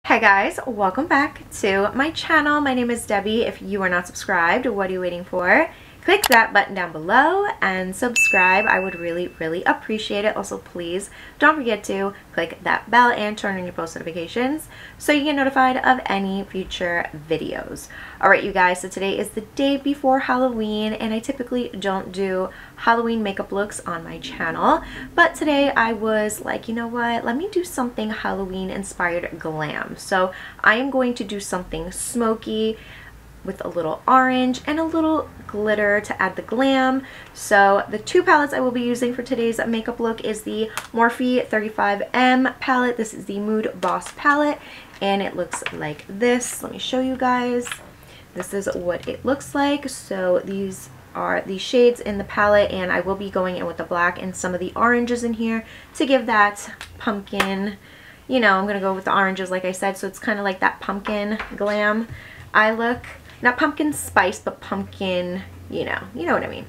Hi guys, welcome back to my channel. My name is Debbie. If you are not subscribed, what are you waiting for? Click that button down below and subscribe. I would really appreciate it. Also, please don't forget to click that bell and turn on your post notifications so you get notified of any future videos. Alright you guys, so today is the day before Halloween and I typically don't do Halloween makeup looks on my channel, but today I was like, you know what, let me do something Halloween inspired glam. So I am going to do something smoky with a little orange and a little glitter to add the glam. So the two palettes I will be using for today's makeup look is the Morphe 35M palette. This is the Mood Boss palette and it looks like this. Let me show you guys. This is what it looks like. So these are the shades in the palette and I will be going in with the black and some of the oranges in here to give that pumpkin, you know, I'm gonna go with the oranges like I said, so it's kind of like that pumpkin glam eye look. Not pumpkin spice, but pumpkin, you know what I mean.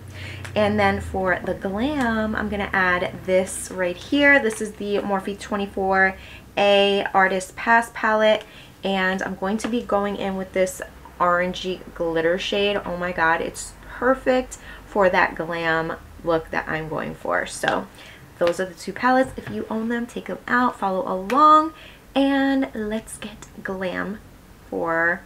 And then for the glam, I'm gonna add this right here. This is the Morphe 24A Artist Pass palette and I'm going to be going in with this orangey glitter shade. Oh my god, it's perfect for that glam look that I'm going for. So those are the two palettes. If you own them, take them out, follow along, and let's get glam for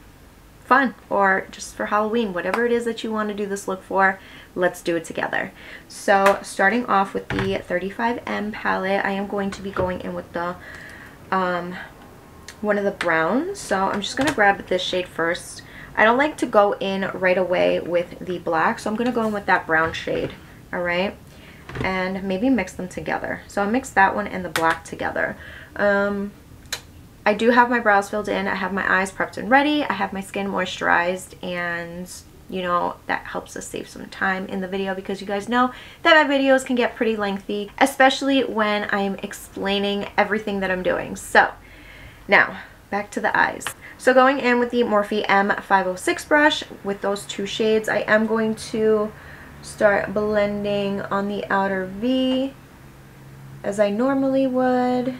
fun or just for Halloween. Whatever it is that you want to do this look for, let's do it together. So starting off with the 35M palette, I am going to be going in with the one of the browns. So I'm just going to grab this shade first. I don't like to go in right away with the black, so I'm going to go in with that brown shade, alright? And maybe mix them together. So I'll mix that one and the black together. I do have my brows filled in, I have my eyes prepped and ready, I have my skin moisturized, and you know, that helps us save some time in the video because you guys know that my videos can get pretty lengthy, especially when I'm explaining everything that I'm doing. So now back to the eyes. So going in with the Morphe M506 brush with those two shades, I am going to start blending on the outer V as I normally would,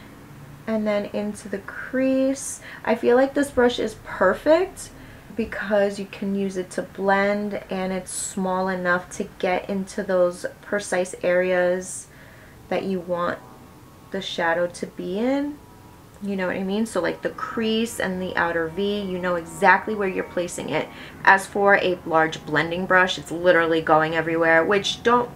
and then into the crease. I feel like this brush is perfect because you can use it to blend and it's small enough to get into those precise areas that you want the shadow to be in. You know what I mean? So like the crease and the outer V, you know exactly where you're placing it. As for a large blending brush, it's literally going everywhere, which don't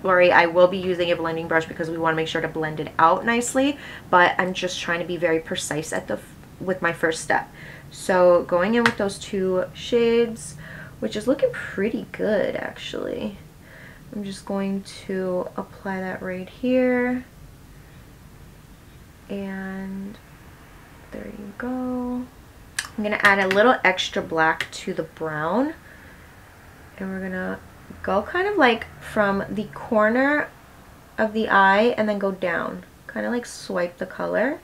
worry, I will be using a blending brush because we want to make sure to blend it out nicely, but I'm just trying to be very precise at with my first step. So going in with those two shades, which is looking pretty good actually. I'm just going to apply that right here, and there you go. I'm gonna add a little extra black to the brown, and we're gonna go kind of like from the corner of the eye and then go down, kind of like swipe the color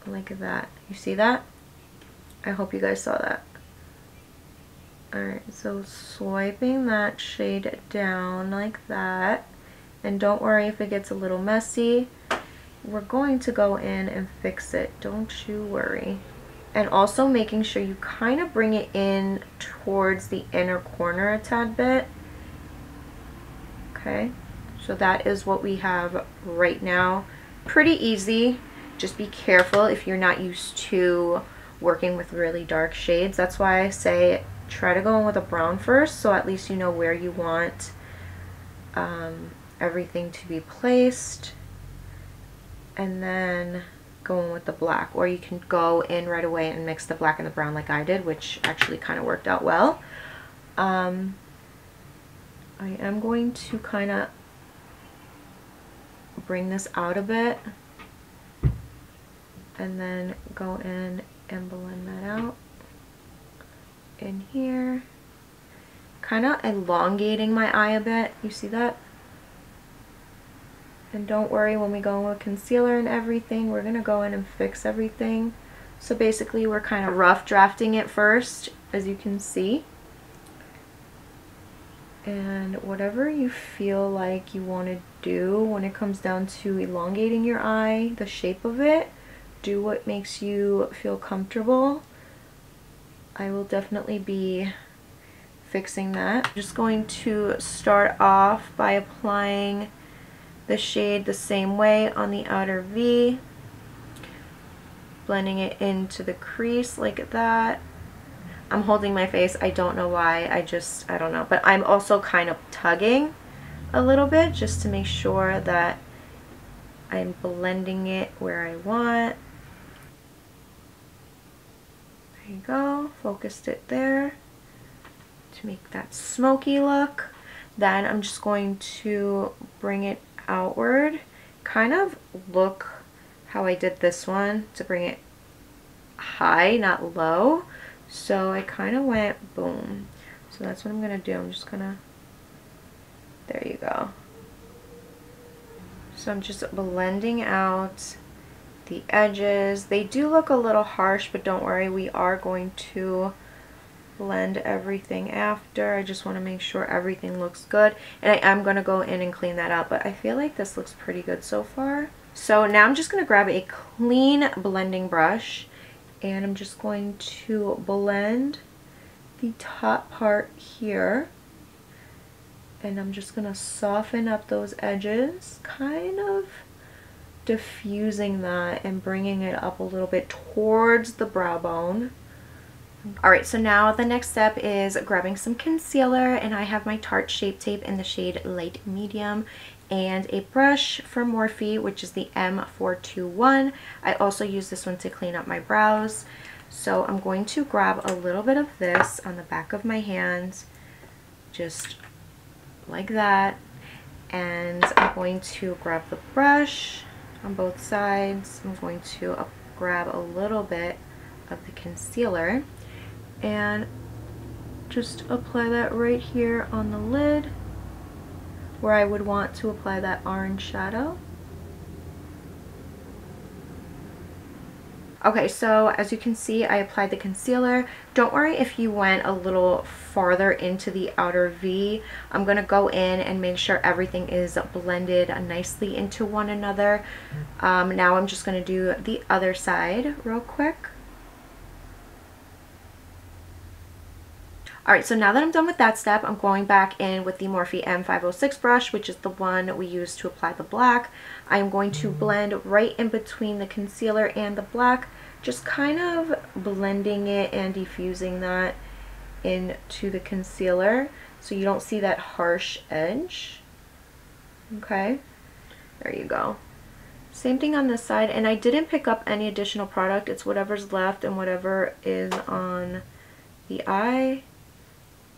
like that. You see that? I hope you guys saw that. Alright, so swiping that shade down like that, and don't worry if it gets a little messy, we're going to go in and fix it, don't you worry. And also making sure you kind of bring it in towards the inner corner a tad bit. Okay, so that is what we have right now. Pretty easy. Just be careful if you're not used to working with really dark shades. That's why I say try to go in with a brown first, so at least you know where you want everything to be placed. And then go in with the black, or you can go in right away and mix the black and the brown like I did, which actually kind of worked out well. I am going to kind of bring this out a bit and then go in and blend that out in here, kind of elongating my eye a bit. You see that? And don't worry, when we go in with concealer and everything, we're going to go in and fix everything. So basically we're kind of rough drafting it first, as you can see. And whatever you feel like you want to do when it comes down to elongating your eye, the shape of it, do what makes you feel comfortable. I will definitely be fixing that. I'm just going to start off by applying the shade the same way on the outer V, blending it into the crease like that. I'm holding my face, I don't know why, I don't know, but I'm also kind of tugging a little bit just to make sure that I'm blending it where I want. There you go, focused it there to make that smoky look. Then I'm just going to bring it outward, kind of look how I did this one to bring it high, not low. So I kind of went boom. So that's what I'm gonna do. I'm just gonna, there you go. So I'm just blending out the edges. They do look a little harsh, but don't worry, we are going to blend everything after. I just want to make sure everything looks good, and I am going to go in and clean that up, but I feel like this looks pretty good so far. So now I'm just going to grab a clean blending brush, and I'm just going to blend the top part here, and I'm just going to soften up those edges, kind of diffusing that and bringing it up a little bit towards the brow bone. Alright, so now the next step is grabbing some concealer, and I have my Tarte Shape Tape in the shade Light Medium and a brush from Morphe, which is the M421. I also use this one to clean up my brows. So I'm going to grab a little bit of this on the back of my hands, just like that, and I'm going to grab the brush on both sides. I'm going to grab a little bit of the concealer and just apply that right here on the lid where I would want to apply that orange shadow. Okay, so as you can see, I applied the concealer. Don't worry if you went a little farther into the outer V. I'm going to go in and make sure everything is blended nicely into one another. Now I'm just going to do the other side real quick. Alright, so now that I'm done with that step, I'm going back in with the Morphe M506 brush, which is the one we use to apply the black. I'm going to blend right in between the concealer and the black, just kind of blending it and diffusing that into the concealer so you don't see that harsh edge. Okay, there you go. Same thing on this side, and I didn't pick up any additional product. It's whatever's left and whatever is on the eye.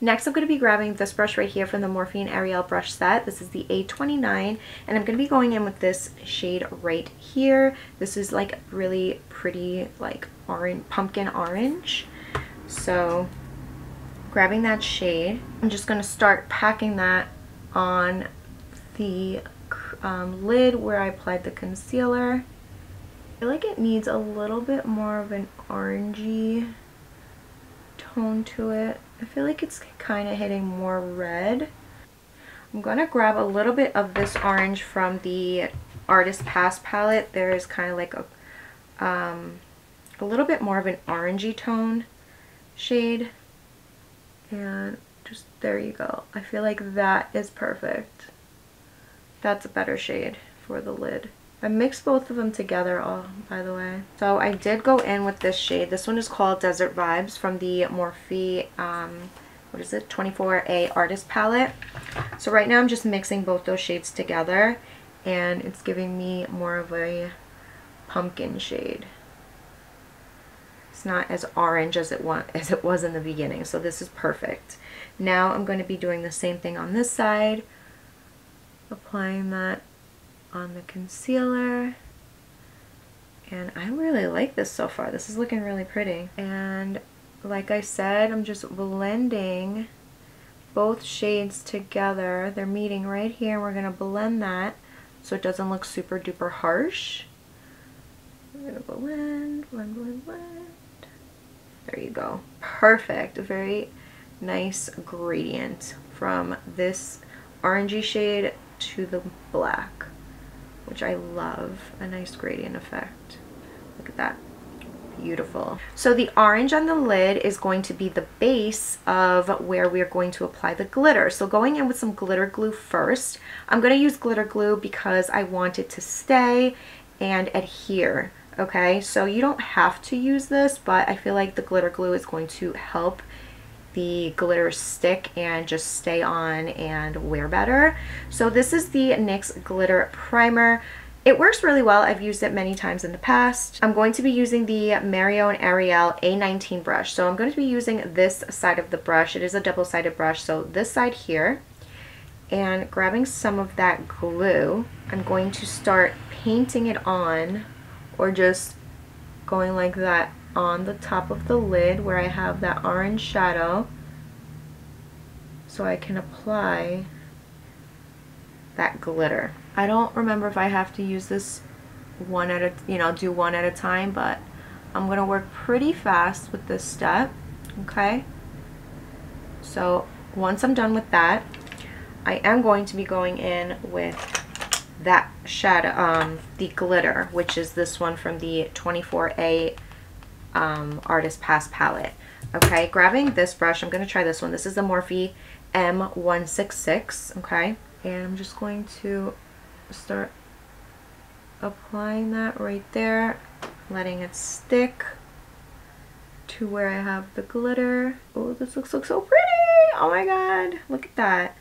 Next, I'm going to be grabbing this brush right here from the Morphe and Ariel brush set. This is the A29, and I'm going to be going in with this shade right here. This is like really pretty, like orange, pumpkin orange. So grabbing that shade, I'm just going to start packing that on the lid where I applied the concealer. I feel like it needs a little bit more of an orangey tone to it. I feel like it's kind of hitting more red. I'm going to grab a little bit of this orange from the Artist Pass palette. There is kind of like a little bit more of an orangey tone shade. And just, there you go. I feel like that is perfect. That's a better shade for the lid. I mixed both of them together, by the way. So I did go in with this shade. This one is called Desert Vibes from the Morphe, what is it, 24A Artist Palette. So right now I'm just mixing both those shades together, and it's giving me more of a pumpkin shade. It's not as orange as it was in the beginning, so this is perfect. Now I'm going to be doing the same thing on this side, applying that on the concealer, and I really like this so far. This is looking really pretty, and like I said, I'm just blending both shades together. They're meeting right here. We're gonna blend that so it doesn't look super duper harsh. We're gonna blend, blend, blend, blend. There you go. Perfect. A very nice gradient from this orangey shade to the black, which I love, a nice gradient effect. Look at that. Beautiful. So the orange on the lid is going to be the base of where we are going to apply the glitter. So going in with some glitter glue first. I'm going to use glitter glue because I want it to stay and adhere. Okay, so you don't have to use this, but I feel like the glitter glue is going to help the glitter stick and just stay on and wear better. So this is the NYX glitter primer. It works really well. I've used it many times in the past. I'm going to be using the Mario and Ariel A19 brush. So I'm going to be using this side of the brush. It is a double-sided brush, so this side here. And grabbing some of that glue, I'm going to start painting it on, or just going like that on the top of the lid where I have that orange shadow, so I can apply that glitter. I don't remember if I have to use this one at a, do one at a time, but I'm gonna work pretty fast with this step. Okay, so once I'm done with that, I am going to be going in with that shadow, the glitter, which is this one from the 24A Artist Pass palette. Okay, grabbing this brush, I'm going to try this one. This is the Morphe M166. Okay, and I'm just going to start applying that right there, letting it stick to where I have the glitter. Oh, this looks so pretty. Oh my god, look at that.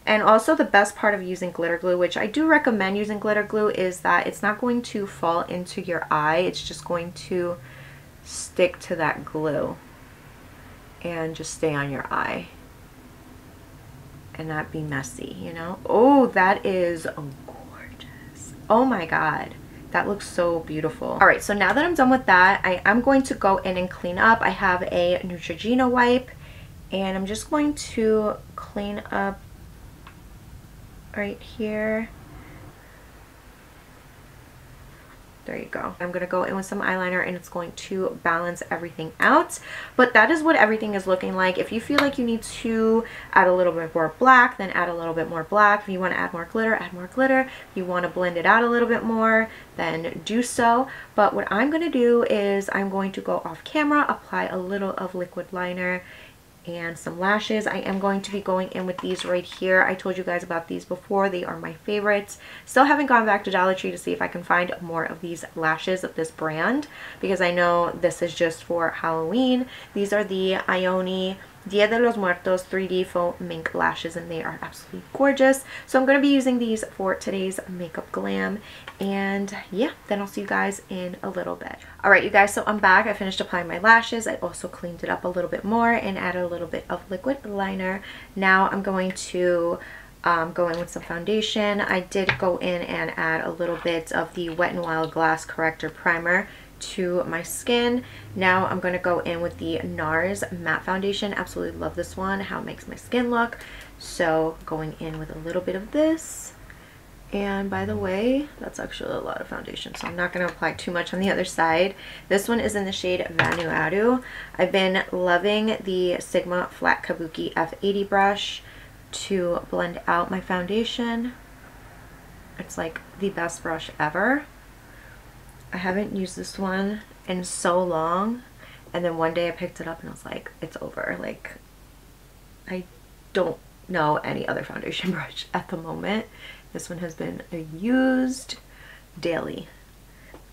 And also the best part of using glitter glue, which I do recommend using glitter glue, is that it's not going to fall into your eye. It's just going to stick to that glue and just stay on your eye and not be messy, you know? Oh, that is gorgeous. Oh my god, that looks so beautiful. All right, so now that I'm done with that, I am going to go in and clean up. I have a Neutrogena wipe, and I'm just going to clean up right here. There you go. I'm gonna go in with some eyeliner, and it's going to balance everything out. But that is what everything is looking like. If you feel like you need to add a little bit more black, then add a little bit more black. If you want to add more glitter, add more glitter. If you want to blend it out a little bit more, then do so. But what I'm gonna do is I'm going to go off camera, apply a little of liquid liner and some lashes. I am going to be going in with these right here. I told you guys about these before. They are my favorites. Still haven't gone back to Dollar Tree to see if I can find more of these lashes of this brand, because I know this is just for Halloween. These are the Ioni Dia de los Muertos 3D Faux Mink lashes, and they are absolutely gorgeous. So I'm going to be using these for today's makeup glam, and yeah, then I'll see you guys in a little bit. Alright you guys, so I'm back. I finished applying my lashes. I also cleaned it up a little bit more and added a little bit of liquid liner. Now I'm going to go in with some foundation. I did go in and add a little bit of the Wet n Wild Glass Corrector Primer to my skin. Now I'm going to go in with the Nars matte foundation. Absolutely love this one, how it makes my skin look. So going in with a little bit of this. And by the way, that's actually a lot of foundation, so I'm not going to apply too much on the other side. This one is in the shade Vanuatu. I've been loving the Sigma Flat Kabuki F80 brush to blend out my foundation. It's like the best brush ever. I haven't used this one in so long, and then one day I picked it up and I was like, it's over. Like, I don't know any other foundation brush at the moment. This one has been used daily.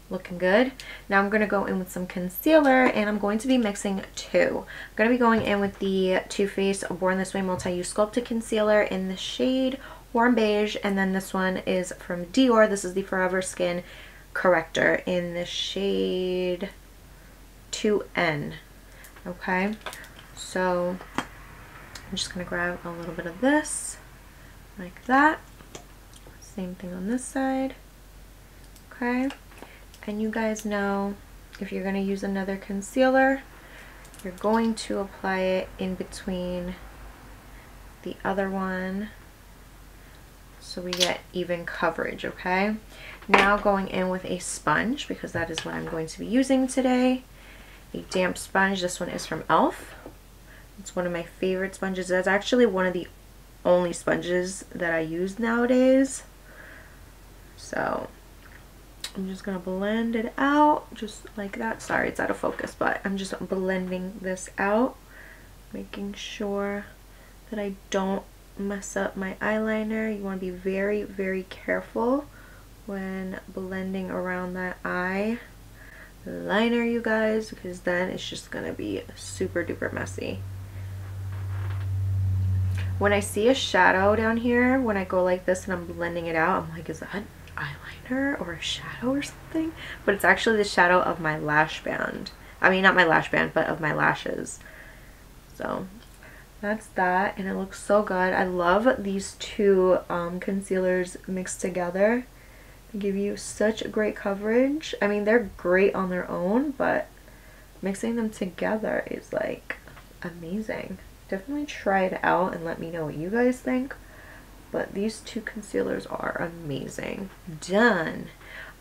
Looking good. Now I'm going to go in with some concealer, and I'm going to be mixing two. I'm going to be going in with the Too Faced Born This Way Multi-Use Sculpted Concealer in the shade Warm Beige, and then this one is from Dior. This is the Forever Skin Corrector in the shade 2N. Okay, so I'm just going to grab a little bit of this like that. Same thing on this side. Okay, and you guys know, if you're going to use another concealer, you're going to apply it in between the other one so we get even coverage. Okay, now going in with a sponge, because that is what I'm going to be using today. A damp sponge. This one is from e.l.f. It's one of my favorite sponges. That's actually one of the only sponges that I use nowadays. So I'm just gonna blend it out just like that. Sorry, it's out of focus, but I'm just blending this out, making sure that I don't mess up my eyeliner. You want to be very, very careful when blending around that eye liner, you guys, because then it's just gonna be super duper messy. When I see a shadow down here, when I go like this and I'm blending it out, I'm like, is that eyeliner or a shadow or something? But it's actually the shadow of my lash band. I mean, not my lash band, but of my lashes. So that's that, and it looks so good. I love these two concealers mixed together. They give you such great coverage. I mean, they're great on their own, but mixing them together is like amazing. Definitely try it out and let me know what you guys think. But these two concealers are amazing. Done.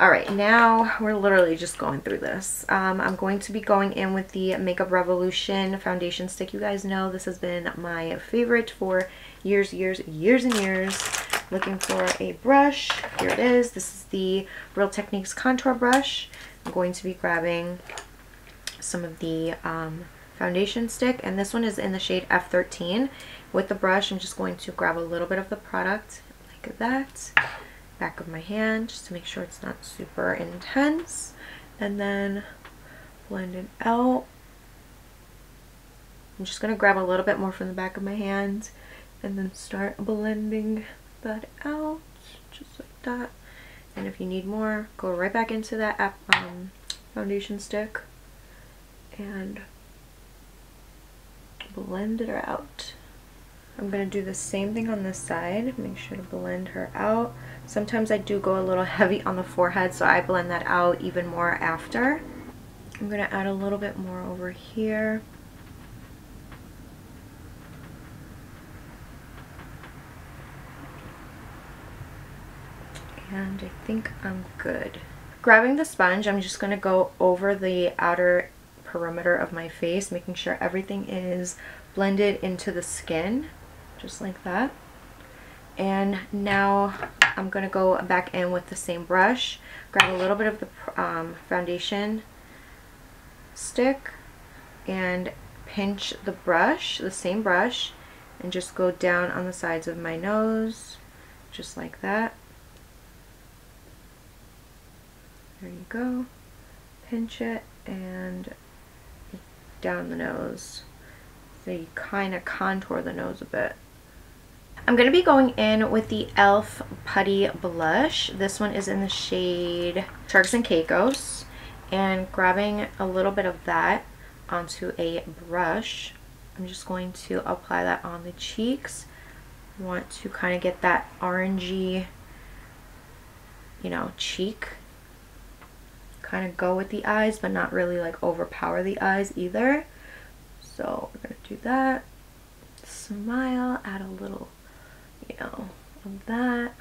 All right, now we're literally just going through this. I'm going to be going in with the Makeup Revolution foundation stick. You guys know this has been my favorite for years and years. Looking for a brush. Here it is. This is the Real Techniques contour brush. I'm going to be grabbing some of the foundation stick, and this one is in the shade F13. With the brush, I'm just going to grab a little bit of the product like that, back of my hand, just to make sure it's not super intense, and then blend it out. I'm just going to grab a little bit more from the back of my hand and then start blending that out just like that. And if you need more, go right back into that foundation stick and blend it out. I'm going to do the same thing on this side. Make sure to blend her out. Sometimes I do go a little heavy on the forehead, so I blend that out even more after. I'm going to add a little bit more over here. And I think I'm good. Grabbing the sponge, I'm just going to go over the outer perimeter of my face, making sure everything is blended into the skin, just like that. And now I'm going to go back in with the same brush, grab a little bit of the foundation stick and pinch the brush, the same brush, and just go down on the sides of my nose, just like that. There you go. Pinch it and down the nose. So you kind of contour the nose a bit. I'm going to be going in with the e.l.f. Putty Blush. This one is in the shade Turks and Caicos. And grabbing a little bit of that onto a brush, I'm just going to apply that on the cheeks. I want to kind of get that orangey, you know, cheek. Kind of go with the eyes, but not really like overpower the eyes either. So we're going to do that. Smile, add a little, you know, of that.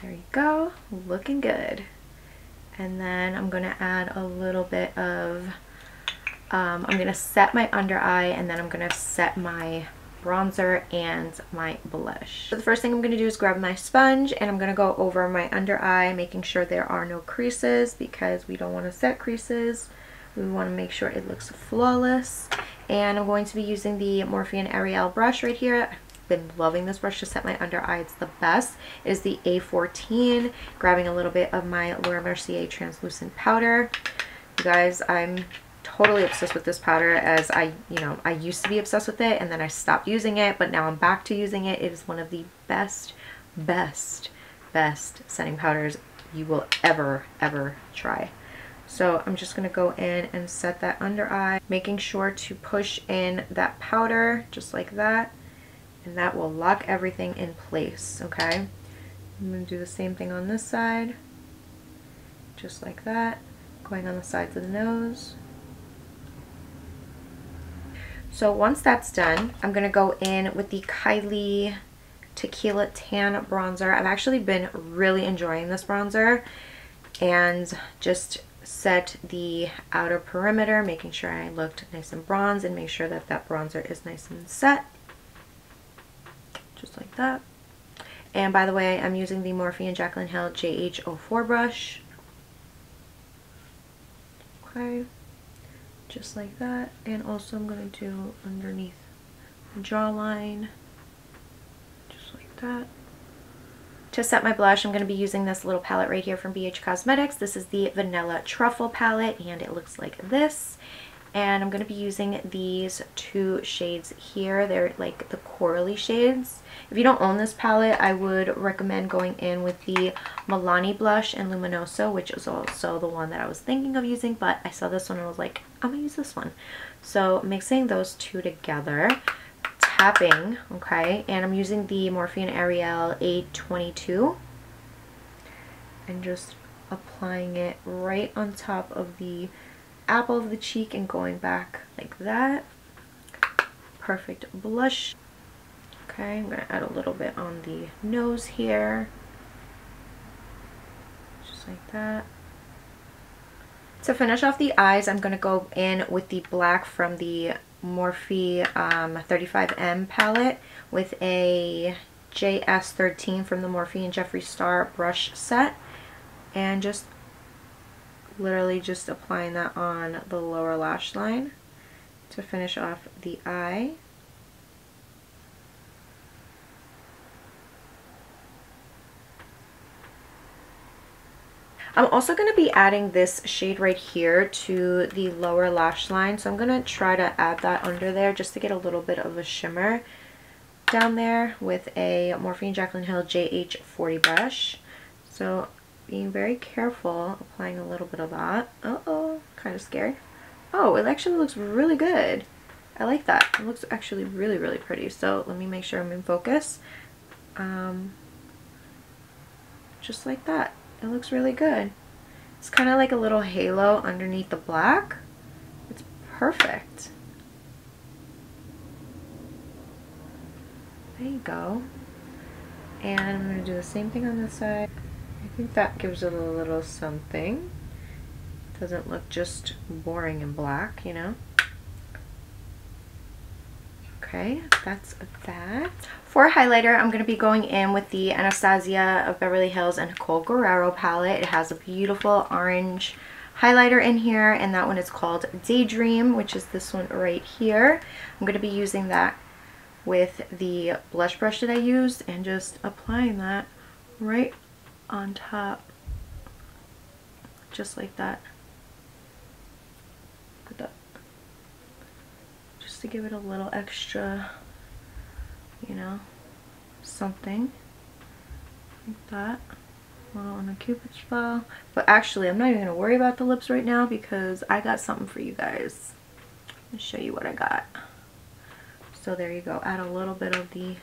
There you go, looking good. And then I'm going to add a little bit of, I'm going to set my under eye, and then I'm going to set my bronzer and my blush. So the first thing I'm going to do is grab my sponge, and I'm going to go over my under eye, making sure there are no creases, because we don't want to set creases. We want to make sure it looks flawless. And I'm going to be using the Morphe Ariel brush right here. I've been loving this brush to set my under eye. It's the best. It is the A14. Grabbing a little bit of my Laura Mercier translucent powder. You guys, I'm totally obsessed with this powder, as I used to be obsessed with it, and then I stopped using it, but now I'm back to using it. It is one of the best setting powders you will ever try. So I'm just going to go in and set that under eye, making sure to push in that powder just like that, and that will lock everything in place. Okay, I'm going to do the same thing on this side, just like that, going on the sides of the nose. So once that's done, I'm going to go in with the Kylie Tequila Tan bronzer. I've actually been really enjoying this bronzer, and just set the outer perimeter, making sure I looked nice and bronzed, and make sure that that bronzer is nice and set, just like that. And by the way, I'm using the Morphe and Jaclyn Hill JH04 brush. Okay, just like that. And also I'm going to do underneath the jawline, just like that. To set my blush, I'm going to be using this little palette right here from BH Cosmetics. This is the Vanilla Truffle palette, and it looks like this. And I'm going to be using these two shades here. They're like the corally shades. If you don't own this palette, I would recommend going in with the Milani blush and Luminoso, which is also the one that I was thinking of using, but I saw this one and I was like, I'm going to use this one. So mixing those two together, tapping, okay, and I'm using the Morphe and Ariel 822 and just applying it right on top of the apple of the cheek and going back like that. Perfect blush. Okay, I'm going to add a little bit on the nose here, just like that. To finish off the eyes, I'm going to go in with the black from the Morphe 35M palette with a JS13 from the Morphe and Jeffree Star brush set, and just literally just applying that on the lower lash line to finish off the eye. I'm also going to be adding this shade right here to the lower lash line, so I'm going to try to add that under there just to get a little bit of a shimmer down there with a Morphe and Jaclyn Hill JH40 brush. So being very careful, applying a little bit of that. Uh-oh, kind of scared. Oh, it actually looks really good. I like that. It looks actually really, really pretty. So let me make sure I'm in focus. Just like that. It looks really good. It's kind of like a little halo underneath the black. It's perfect. There you go. And I'm going to do the same thing on this side. I think that gives it a little something. Doesn't look just boring and black, you know? Okay, that's that. For highlighter, I'm going to be going in with the Anastasia of Beverly Hills and Nicole Guerrero palette. It has a beautiful orange highlighter in here, and that one is called Daydream, which is this one right here. I'm going to be using that with the blush brush that I used and just applying that right on top, just like that. Look at that. Just to give it a little extra, you know, something like that. A little on the Cupid's bow. But actually, I'm not even going to worry about the lips right now because I got something for you guys. Let me show you what I got. So there you go. Add a little bit of the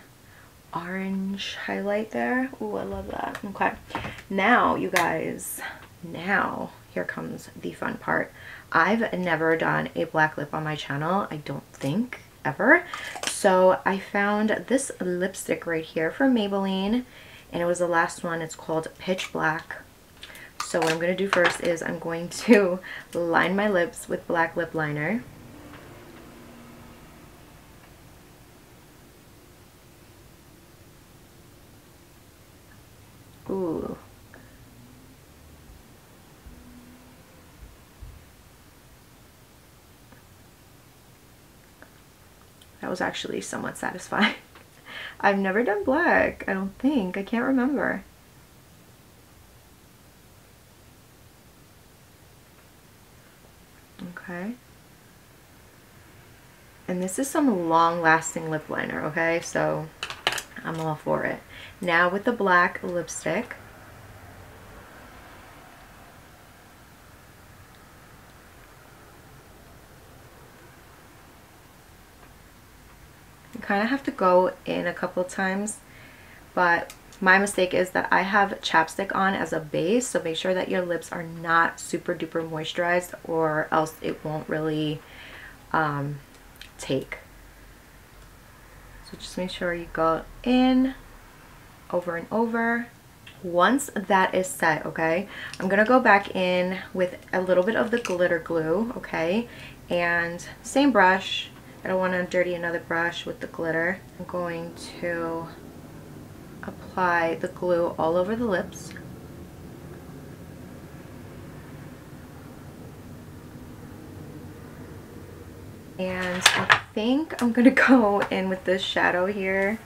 orange highlight there. Ooh, I love that. Okay. Now, you guys, now here comes the fun part. I've never done a black lip on my channel. I don't think ever. So I found this lipstick right here from Maybelline, and it was the last one. It's called Pitch Black. So what I'm going to do first is I'm going to line my lips with black lip liner. Ooh. That was actually somewhat satisfying. I've never done black, I don't think. I can't remember. Okay. And this is some long-lasting lip liner, okay? So I'm all for it. Now with the black lipstick, you kind of have to go in a couple times, but my mistake is that I have chapstick on as a base, so make sure that your lips are not super duper moisturized or else it won't really take. So just make sure you go in over and over. Once that is set, okay, I'm gonna go back in with a little bit of the glitter glue, okay, and same brush. I don't want to dirty another brush with the glitter. I'm going to apply the glue all over the lips. And I think I'm gonna go in with this shadow here.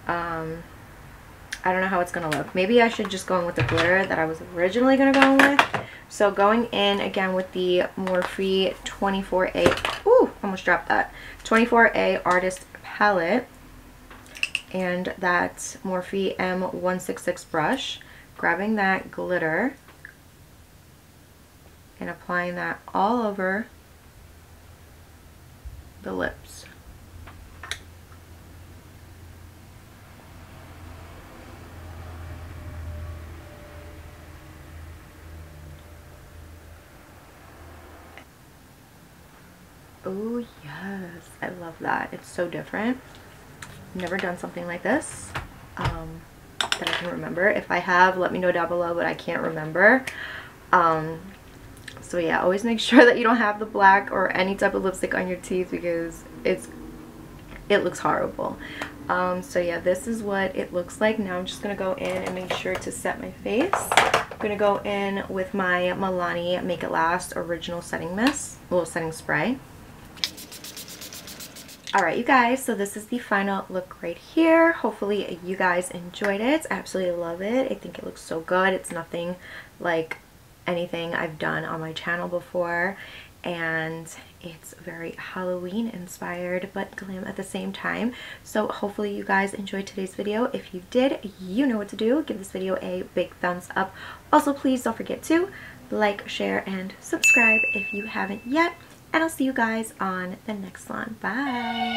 I don't know how it's gonna look. Maybe I should just go in with the glitter that I was originally gonna go in with. So going in again with the Morphe 24A, ooh, almost dropped that, 24A Artist Palette, and that Morphe M166 brush, grabbing that glitter and applying that all over the lips. Oh yes, I love that. It's so different. Never done something like this that I can remember. If I have, let me know down below, but I can't remember. So yeah, always make sure that you don't have the black or any type of lipstick on your teeth, because it looks horrible. So yeah, this is what it looks like. Now I'm just gonna go in and make sure to set my face. I'm gonna go in with my Milani Make It Last Original Setting Mist, setting spray. Alright you guys, so this is the final look right here. Hopefully you guys enjoyed it. I absolutely love it. I think it looks so good. It's nothing like anything I've done on my channel before, and it's very Halloween inspired but glam at the same time. So hopefully you guys enjoyed today's video. If you did, you know what to do. Give this video a big thumbs up. Also, please don't forget to like, share, and subscribe if you haven't yet. And I'll see you guys on the next one. Bye!